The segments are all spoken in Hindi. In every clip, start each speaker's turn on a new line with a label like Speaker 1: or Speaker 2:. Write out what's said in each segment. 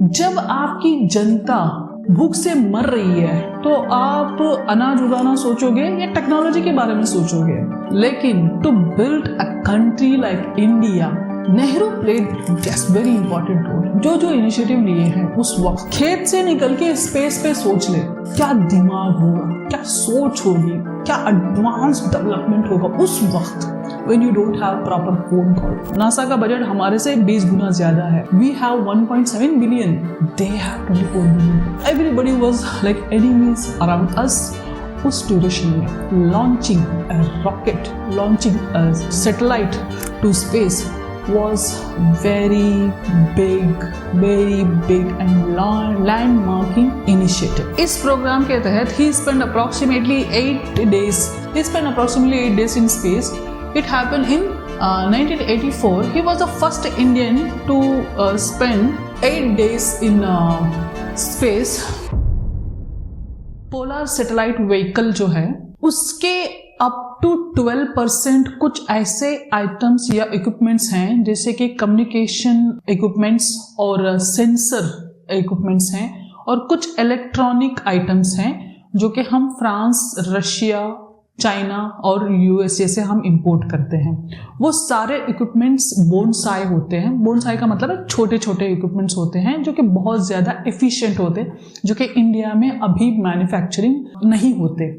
Speaker 1: जब आपकी जनता भूख से मर रही है तो आप अनाज उगाना सोचोगे या टेक्नोलॉजी के बारे में सोचोगे। लेकिन to build a country like India, Nehru played very important role. जो इनिशिएटिव लिए हैं उस वक्त, खेत से निकल के स्पेस पे सोच ले, क्या दिमाग होगा, क्या सोच होगी, क्या एडवांस डेवलपमेंट होगा उस वक्त। When you don't have proper phone call, NASA का बजट हमारे से 20 गुना ज्यादा है। We have 1.7 billion, they have 24 billion. Everybody was like enemies around us. उस ड्यूरेशन में launching a rocket, launching a satellite to space was very big and landmarking initiative. इस प्रोग्राम के तहत he spent approximately 8 days in space. It happened in 1984. He was the first Indian to spend 8 days in space. Polar satellite vehicle जो है उसके अप टू 12% कुछ ऐसे आइटम्स या इक्विपमेंट्स हैं जैसे कि कम्युनिकेशन इक्विपमेंट्स और सेंसर इक्विपमेंट्स हैं और कुछ इलेक्ट्रॉनिक आइटम्स हैं जो कि हम फ्रांस, रशिया, चाइना और यूएसए से हम इंपोर्ट करते हैं। वो सारे इक्विपमेंट्स बोनसाई होते हैं। बोनसाई का मतलब है छोटे छोटे इक्विपमेंट्स होते हैं जो कि बहुत ज़्यादा एफिशिएंट होते हैं, जो कि इंडिया में अभी मैन्युफैक्चरिंग नहीं होते,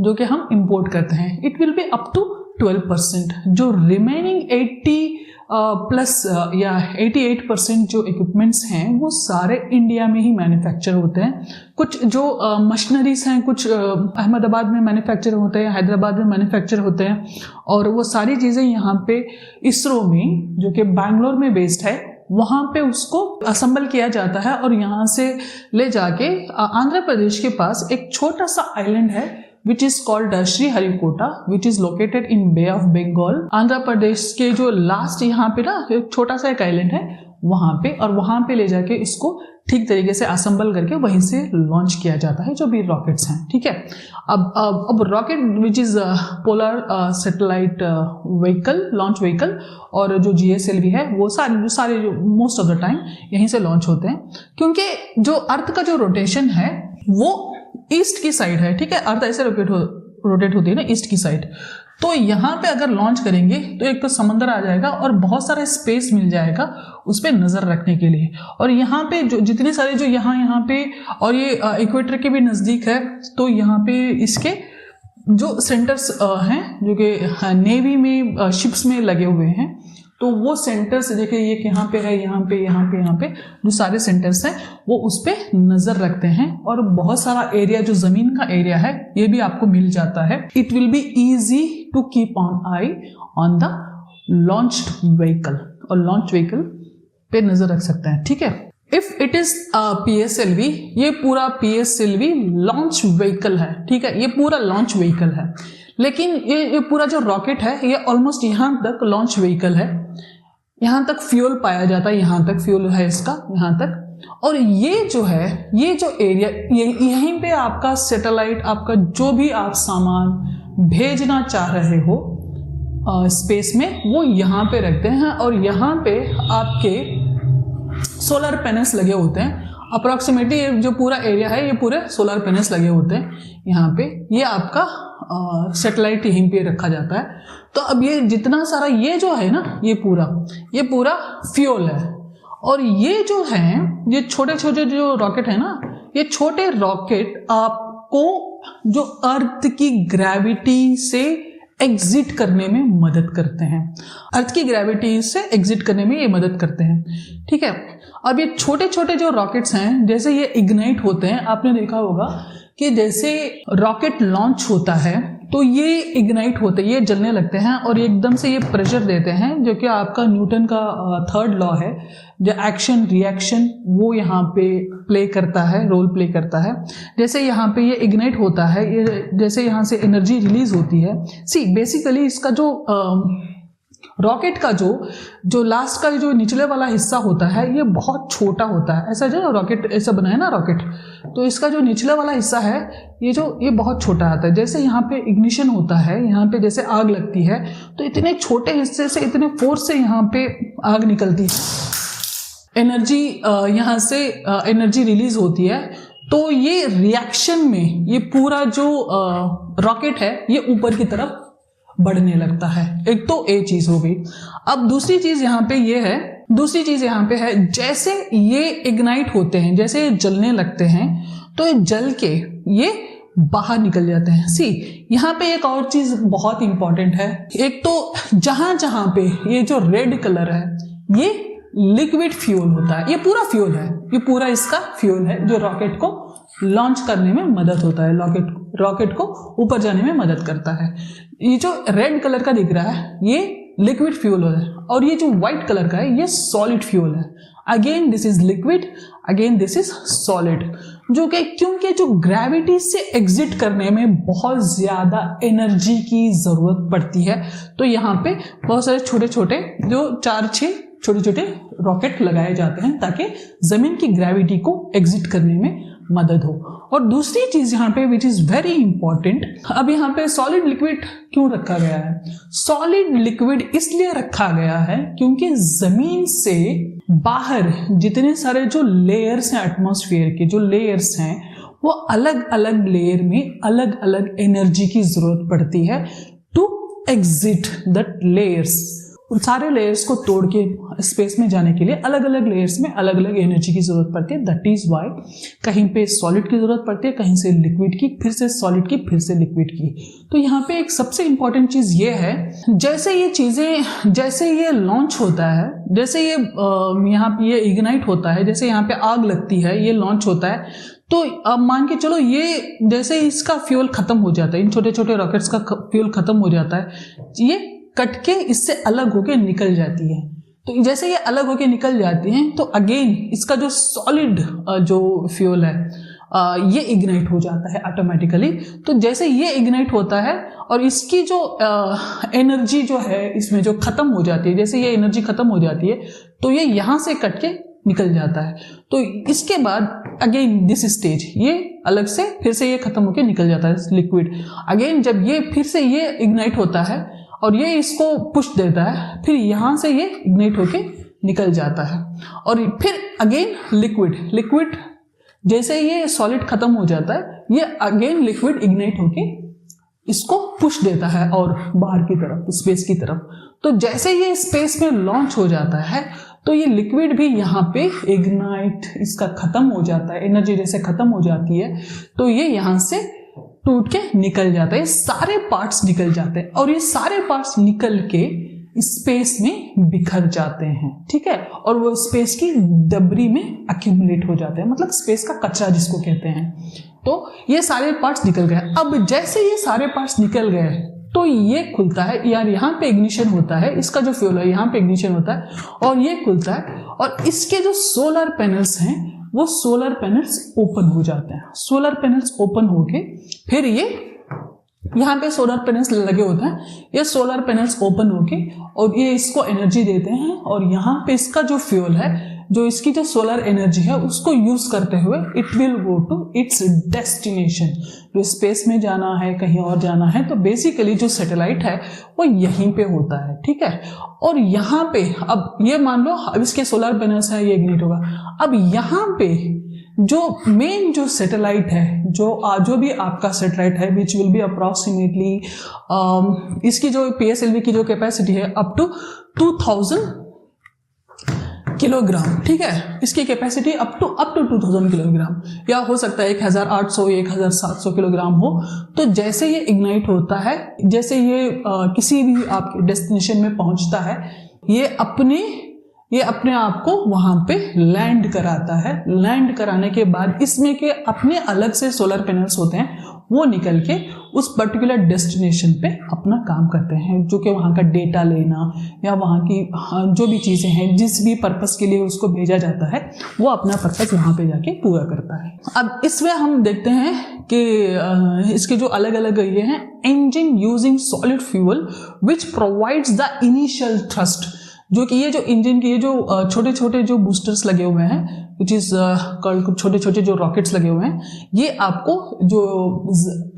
Speaker 1: जो कि हम इंपोर्ट करते हैं। It will be up to 12%। जो रिमेनिंग 88% जो इक्विपमेंट्स हैं वो सारे इंडिया में ही मैन्युफैक्चर होते हैं। कुछ जो मशीनरीज हैं कुछ अहमदाबाद में मैन्युफैक्चर होते हैं, हैदराबाद में मैन्युफैक्चर होते हैं, और वो सारी चीज़ें यहाँ पे इसरो में, जो कि बैंगलोर में बेस्ड है, वहाँ पे उसको असेंबल किया जाता है और यहाँ से ले जाके आंध्र प्रदेश के पास एक छोटा सा आइलैंड है which is called Sriharikota, which is located in Bay of Bengal. Andhra Pradesh के जो लास्ट यहाँ पे ना एक छोटा सा एक आइलैंड है वहाँ पे, और वहाँ पे ले जाके इसको ठीक तरीके से असेंबल करके वहीं से लॉन्च किया जाता है जो भी रॉकेट्स हैं। ठीक है, अब rocket which is polar satellite vehicle, launch vehicle, और जो GSLV है वो सारे जो मोस्ट ऑफ द टाइम यहीं से लॉन्च होते हैं, क्योंकि जो अर्थ का जो रोटेशन है वो ईस्ट की साइड है। ठीक है, अर्थ ऐसे रोटेट होती है ना ईस्ट की साइड। तो यहाँ पे अगर लॉन्च करेंगे तो एक तो समंदर आ जाएगा और बहुत सारा स्पेस मिल जाएगा उस पर नज़र रखने के लिए। और यहाँ पे जो जितने सारे जो यहाँ पे, और ये इक्वेटर के भी नज़दीक है, तो यहाँ पे इसके जो सेंटर्स हैं जो कि नेवी में शिप्स में लगे हुए हैं, तो वो सेंटर्स देखिए ये यहाँ पे है, यहाँ पे जो सारे सेंटर्स हैं वो उस पर नज़र रखते हैं। और बहुत सारा एरिया जो ज़मीन का एरिया है ये भी आपको मिल जाता है। It will be easy to keep on eye on the launched vehicle, और लॉन्च व्हीकल पे नज़र रख सकते हैं। ठीक है, इफ इट इज PSLV, ये पूरा PSLV लॉन्च व्हीकल है। ठीक है, ये पूरा लॉन्च व्हीकल है, लेकिन ये पूरा जो रॉकेट है ये ऑलमोस्ट यहाँ तक लॉन्च व्हीकल है। यहाँ तक फ्यूल पाया जाता है, यहाँ तक फ्यूल है इसका, यहाँ तक। और ये जो है, ये जो एरिया, यहीं पे आपका सैटेलाइट, आपका जो भी आप सामान भेजना चाह रहे हो स्पेस में, वो यहाँ पे रखते हैं। और यहाँ पे आपके सोलर पैनल्स लगे होते हैं। अप्रॉक्सीमेटली जो पूरा एरिया है ये पूरे सोलर पैनल्स लगे होते हैं यहाँ पे। ये आपका सैटेलाइट यहीं पे रखा जाता है। तो अब ये जितना सारा ये जो है ना, ये पूरा फ्यूल है। और ये जो है, ये छोटे छोटे जो रॉकेट है ना, ये छोटे रॉकेट आपको जो अर्थ की ग्रेविटी से एग्जिट करने में मदद करते हैं। अर्थ की ग्रेविटी से एग्जिट करने में ये मदद करते हैं। ठीक है, अब ये छोटे छोटे जो रॉकेट्स हैं, जैसे ये इग्नाइट होते हैं, आपने देखा होगा कि जैसे रॉकेट लॉन्च होता है तो ये इग्नाइट होते हैं, ये जलने लगते हैं और एकदम से ये प्रेशर देते हैं, जो कि आपका न्यूटन का 3rd लॉ है, जो एक्शन रिएक्शन वो यहाँ पे रोल प्ले करता है। जैसे यहाँ पे ये इग्नाइट होता है, ये जैसे यहाँ से एनर्जी रिलीज होती है। बेसिकली इसका जो रॉकेट का जो लास्ट का जो निचले वाला हिस्सा होता है ये बहुत छोटा होता है। ऐसा जो रॉकेट ऐसा बना है ना रॉकेट, तो इसका जो निचले वाला हिस्सा है ये बहुत छोटा आता है। जैसे यहाँ पे इग्निशन होता है, यहाँ पे जैसे आग लगती है, तो इतने छोटे हिस्से से इतने फोर्स से यहाँ पे आग निकलती है। एनर्जी यहाँ से एनर्जी रिलीज होती है, तो ये रिएक्शन में ये पूरा जो रॉकेट है ये ऊपर की तरफ बढ़ने लगता है। एक तो ये चीज हो गई। अब दूसरी चीज यहाँ पे है जैसे ये इग्नाइट होते हैं, जैसे ये जलने लगते हैं, तो ये जल के ये बाहर निकल जाते हैं। यहाँ पे एक और चीज बहुत इंपॉर्टेंट है। एक तो जहां पे ये जो रेड कलर है ये लिक्विड फ्यूल होता है, ये पूरा फ्यूल है, ये पूरा इसका फ्यूल है जो रॉकेट को लॉन्च करने में मदद होता है, रॉकेट को ऊपर जाने में मदद करता है। ये जो रेड कलर का दिख रहा है ये लिक्विड फ्यूल है, और ये जो व्हाइट कलर का है ये सॉलिड फ्यूल है। Again this is liquid, again this is solid, जो कि क्योंकि जो ग्रेविटी से एग्जिट करने में बहुत ज्यादा एनर्जी की जरूरत पड़ती है, तो यहाँ पे बहुत सारे छोटे छोटे जो 4-6 छोटे छोटे रॉकेट लगाए जाते हैं ताकि जमीन की ग्रेविटी को एग्जिट करने में मदद हो। और दूसरी चीज यहाँ पे विच इज वेरी इंपॉर्टेंट, अब यहाँ पे सॉलिड लिक्विड क्यों रखा गया है? सॉलिड लिक्विड इसलिए रखा गया है क्योंकि जमीन से बाहर जितने सारे जो लेयर्स हैं, एटमॉस्फेयर के जो लेयर्स हैं, वो अलग अलग लेयर में अलग अलग एनर्जी की जरूरत पड़ती है टू एग्जिट दैट लेयर्स। सारे लेयर्स को तोड़ के स्पेस में जाने के लिए अलग अलग लेयर्स में अलग अलग एनर्जी की जरूरत पड़ती है। दैट इज वाई कहीं पे सॉलिड की जरूरत पड़ती है, कहीं से लिक्विड की, फिर से सॉलिड की, फिर से लिक्विड की। तो यहाँ पे एक सबसे इंपॉर्टेंट चीज ये है, जैसे ये चीजें, जैसे ये लॉन्च होता है, जैसे ये यहाँ पे ये इग्नाइट होता है, जैसे यहाँ पे आग लगती है, ये लॉन्च होता है, तो अब मान के चलो ये जैसे इसका फ्यूल खत्म हो जाता है, इन छोटे छोटे रॉकेट्स का फ्यूल खत्म हो जाता है, ये कट के इससे अलग होके निकल जाती है। तो जैसे ये अलग होके निकल जाती हैं तो अगेन इसका जो सॉलिड जो फ्यूल है ये इग्नाइट हो जाता है ऑटोमेटिकली। तो जैसे ये इग्नाइट होता है और इसकी जो एनर्जी जो है इसमें जो खत्म हो जाती है, जैसे ये एनर्जी खत्म हो जाती है तो ये यहाँ से कट के निकल जाता है। तो इसके बाद अगेन दिस स्टेज ये अलग से फिर से ये खत्म होके निकल जाता है लिक्विड। अगेन जब ये फिर से ये इग्नाइट होता है और ये इसको पुश देता है, फिर यहां से ये इग्नाइट होके निकल जाता है, और फिर अगेन लिक्विड जैसे ये सॉलिड खत्म हो जाता है, ये अगेन लिक्विड इग्नाइट होके इसको पुश देता है और बाहर की तरफ, स्पेस की तरफ। तो जैसे ये स्पेस में लॉन्च हो जाता है तो ये लिक्विड भी यहाँ पे इग्नाइट इसका खत्म हो जाता है, एनर्जी जैसे खत्म हो जाती है तो ये यहाँ से टूट के निकल जाता है, सारे पार्ट्स निकल जाते हैं, और ये सारे पार्ट्स निकल के स्पेस में बिखर जाते हैं, ठीक है, और वो स्पेस की दबरी में अक्यूमुलेट हो जाते हैं, मतलब स्पेस का कचरा जिसको कहते हैं। तो ये सारे पार्ट्स निकल गए। अब जैसे ये सारे पार्ट्स निकल गए तो ये खुलता है, यार यहाँ पे इग्निशन होता है, इसका जो फ्यूल है यहाँ पे इग्निशन होता है और ये खुलता है, और इसके जो सोलर पैनल्स हैं वो सोलर पैनल्स ओपन हो जाते हैं। सोलर पैनल्स ओपन होके फिर ये यहाँ पे सोलर पैनल्स लगे होते हैं, ये सोलर पैनल्स ओपन होके और ये इसको एनर्जी देते हैं, और यहाँ पे इसका जो फ्यूल है, जो इसकी जो सोलर एनर्जी है उसको यूज करते हुए it will go to its destination. जो स्पेस में जाना है, कहीं और जाना है, तो बेसिकली जो सैटेलाइट है वो यहीं पे होता है, ठीक है। और यहाँ पे अब ये मान लो अब इसके सोलर पैनल्स है, ये इग्निट होगा। अब यहाँ पे जो मेन जो सैटेलाइट है, जो भी आपका सैटेलाइट है विच विल बी अप्रॉक्सीमेटली इसकी जो PSLV की जो कैपेसिटी है अप टू 2000 किलोग्राम, ठीक है, इसकी कैपेसिटी अप टू 2000 किलोग्राम, या हो सकता है 1800 या 1700 किलोग्राम हो। तो जैसे ये इग्नाइट होता है, जैसे ये किसी भी आपके डेस्टिनेशन में पहुंचता है, ये अपने आप को वहां पे लैंड कराता है। लैंड कराने के बाद इसमें के अपने अलग से सोलर पैनल्स होते हैं, वो निकल के उस पर्टिकुलर डेस्टिनेशन पे अपना काम करते हैं, जो कि वहाँ का डेटा लेना या वहाँ की जो भी चीज़ें हैं, जिस भी पर्पस के लिए उसको भेजा जाता है, वो अपना पर्पस वहाँ पे जाके पूरा करता है। अब इसमें हम देखते हैं कि इसके जो अलग अलग ये हैं, engine using solid fuel which provides the initial thrust, जो कि ये जो इंजन के ये जो छोटे छोटे जो बूस्टर्स लगे हुए हैं, विच इज कॉल्ड, छोटे छोटे जो रॉकेट्स लगे हुए हैं, ये आपको जो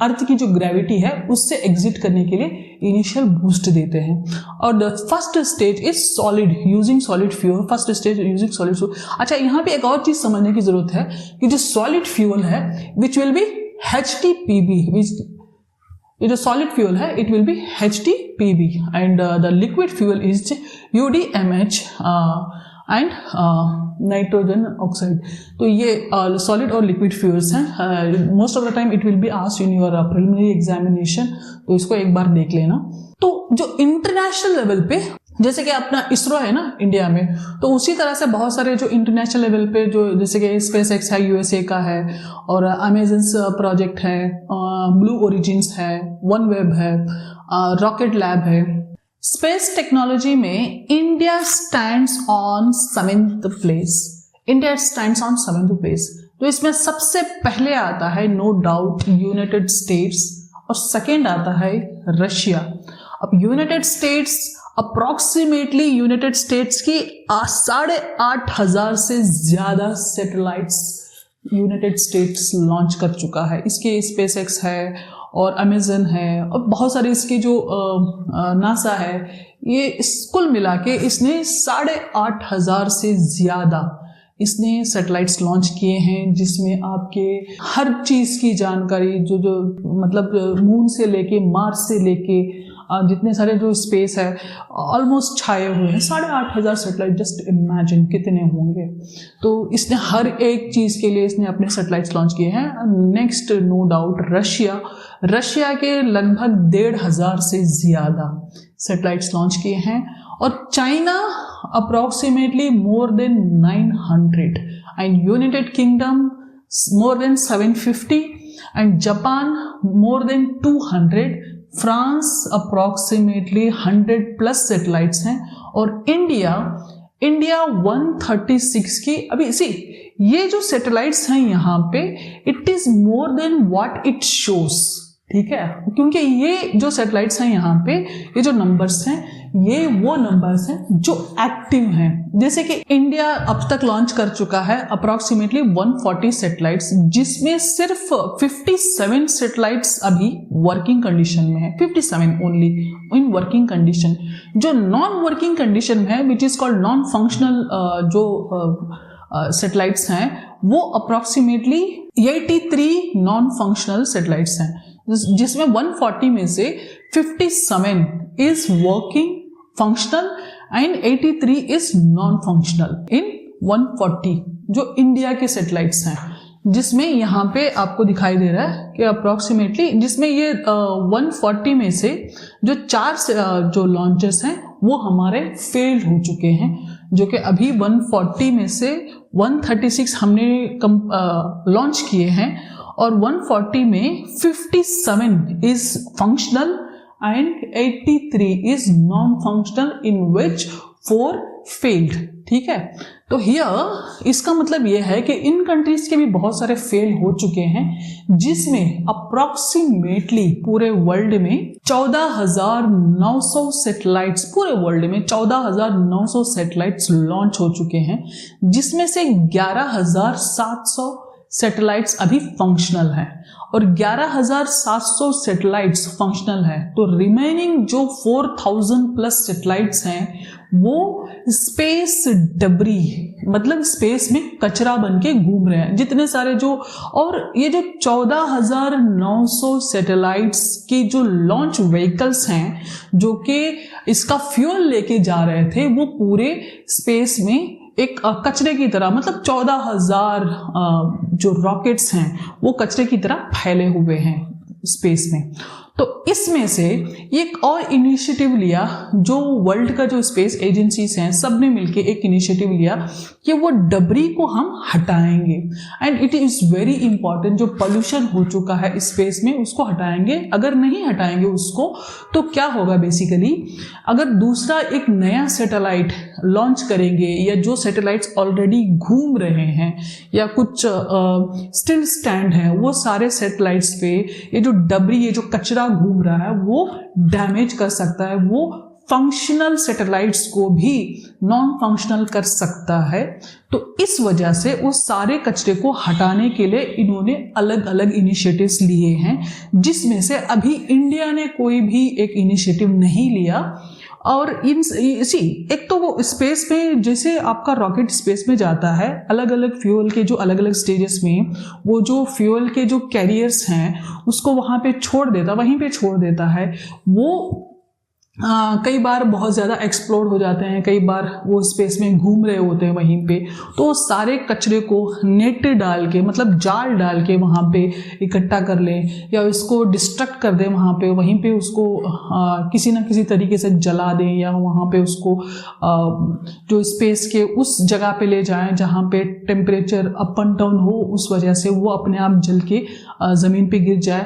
Speaker 1: अर्थ की जो ग्रेविटी है उससे एग्जिट करने के लिए इनिशियल बूस्ट देते हैं। और the first stage is solid using solid fuel, first stage using solid fuel. अच्छा, यहाँ पे एक और चीज समझने की जरूरत है कि जो सॉलिड फ्यूल है विच विल बी HTPB, ये जो सॉलिड फ्यूल है it will B HTPB and the liquid fuel is UDMH and nitrogen oxide. तो ये सॉलिड और लिक्विड फ्यूल्स हैं। Most of the time it will be asked in your preliminary examination, तो इसको एक बार देख लेना। तो जो इंटरनेशनल लेवल पे, जैसे कि अपना इसरो है ना इंडिया में, तो उसी तरह से बहुत सारे जो इंटरनेशनल लेवल पे जो जैसे कि SpaceX है USA का है, और अमेजन प्रोजेक्ट है, ब्लू ओरिजिन्स है, OneWeb है, रॉकेट लैब है। स्पेस टेक्नोलॉजी में India stands on 7th place. India stands on 7th place. तो इसमें सबसे पहले आता है नो डाउट यूनाइटेड स्टेट्स, और सेकेंड आता है रशिया। अब United states approximately United states की 8,500 से ज्यादा सैटेलाइट्स यूनाइटेड स्टेट्स लॉन्च कर चुका है। इसके SpaceX है और अमेजन है और बहुत सारे इसके जो नासा है, ये कुल मिला के इसने 8,500 से ज्यादा इसने सैटेलाइट्स लॉन्च किए हैं, जिसमें आपके हर चीज की जानकारी जो मतलब मून से लेके मार्स से लेके जितने सारे जो स्पेस है ऑलमोस्ट छाए हुए हैं। 8,500 सैटेलाइट, जस्ट इमेजिन कितने होंगे। तो इसने हर एक चीज के लिए इसने अपने सैटेलाइट्स लॉन्च किए हैं। नेक्स्ट नो डाउट रशिया के लगभग 1,500 से ज्यादा सैटेलाइट्स लॉन्च किए हैं, और China approximately more than 900 and United kingdom more than 750 and Japan more than 200, France approximately 100 plus satellites हैं, और इंडिया 136 की। अभी इसी ये जो सैटेलाइट्स हैं यहाँ पे, it is more than what it shows, ठीक है, क्योंकि ये जो सैटेलाइट्स हैं यहाँ पे, ये जो नंबर्स हैं, ये वो नंबर्स हैं जो एक्टिव हैं। जैसे कि इंडिया अब तक लॉन्च कर चुका है अप्रोक्सीमेटली 140 सैटेलाइट्स, जिसमें सिर्फ 57 सैटेलाइट्स अभी वर्किंग कंडीशन में है। 57 ओनली इन वर्किंग कंडीशन। जो नॉन वर्किंग कंडीशन में है, which is called non functional जो सैटेलाइट्स हैं, वो अप्रोक्सीमेटली 83 नॉन फंक्शनल सैटेलाइट्स हैं, जिसमें 140 में से 57 is working functional and 83 is non functional in 140 जो इंडिया के सैटेलाइट्स हैं, जिसमें यहाँ पे आपको दिखाई दे रहा है कि अप्रोक्सीमेटली, जिसमें ये 140 में से जो 4 जो लॉन्चेस हैं वो हमारे फेल्ड हो चुके हैं, जो कि अभी 140 में से 136 हमने लॉन्च किए हैं, और 140 में 57 is functional and 83 is non functional, in which 4 failed. ठीक है, तो हियर इसका मतलब यह है कि इन कंट्रीज के भी बहुत सारे फेल हो चुके हैं, जिसमें अप्रोक्सीमेटली पूरे वर्ल्ड में 14,900 सैटेलाइट्स, पूरे वर्ल्ड में 14,900 सैटेलाइट्स लॉन्च हो चुके हैं, जिसमें से 11,700 सैटेलाइट्स अभी फंक्शनल हैं, और 11,700 सैटेलाइट्स फंक्शनल है, तो रिमेनिंग जो 4,000 प्लस सैटेलाइट्स हैं वो स्पेस डबरी, मतलब स्पेस में कचरा बन के घूम रहे हैं जितने सारे जो, और ये जो 14,900 सैटेलाइट्स के जो लॉन्च व्हीकल्स हैं जो कि इसका फ्यूल लेके जा रहे थे, वो पूरे स्पेस में एक कचरे की तरह, मतलब 14,000 जो रॉकेट्स हैं वो कचरे की तरह फैले हुए हैं स्पेस में। तो इसमें से एक और इनिशिएटिव लिया, जो वर्ल्ड का जो स्पेस एजेंसीज हैं सब ने मिलके एक इनिशिएटिव लिया कि वो डबरी को हम हटाएंगे, and it is very important. जो पोल्यूशन हो चुका है स्पेस में उसको हटाएंगे। अगर नहीं हटाएंगे उसको तो क्या होगा, बेसिकली अगर दूसरा एक नया सैटेलाइट लॉन्च करेंगे, या जो सैटेलाइट्स ऑलरेडी घूम रहे हैं या कुछ स्टिल स्टैंड है, वो सारे सैटेलाइट्स पे ये जो डबरी, ये जो कचरा घूम रहा है वो डैमेज कर सकता है, वो फंक्शनल सैटेलाइट्स को भी नॉन फंक्शनल कर सकता है। तो इस वजह से उस सारे कचरे को हटाने के लिए इन्होंने अलग अलग इनिशिएटिव्स लिए हैं, जिसमें से अभी इंडिया ने कोई भी एक इनिशिएटिव नहीं लिया। और एक तो वो स्पेस में, जैसे आपका रॉकेट स्पेस में जाता है, अलग अलग फ्यूल के जो अलग अलग स्टेजेस में वो जो फ्यूल के जो कैरियर्स हैं उसको वहाँ पे छोड़ देता, वहीं पे छोड़ देता है। वो कई बार बहुत ज़्यादा एक्सप्लोर हो जाते हैं, कई बार वो स्पेस में घूम रहे होते हैं वहीं पे, तो सारे कचरे को नेट डाल के, मतलब जाल डाल के वहाँ पे इकट्ठा कर लें या इसको डिस्ट्रक्ट कर दें वहाँ पे, वहीं पे उसको किसी ना किसी तरीके से जला दें या वहाँ पे उसको जो स्पेस के उस जगह पे ले जाएं जहाँ पे टेम्परेचर अप एंड डाउन हो, उस वजह से वो अपने आप जल के ज़मीन पे गिर जाए।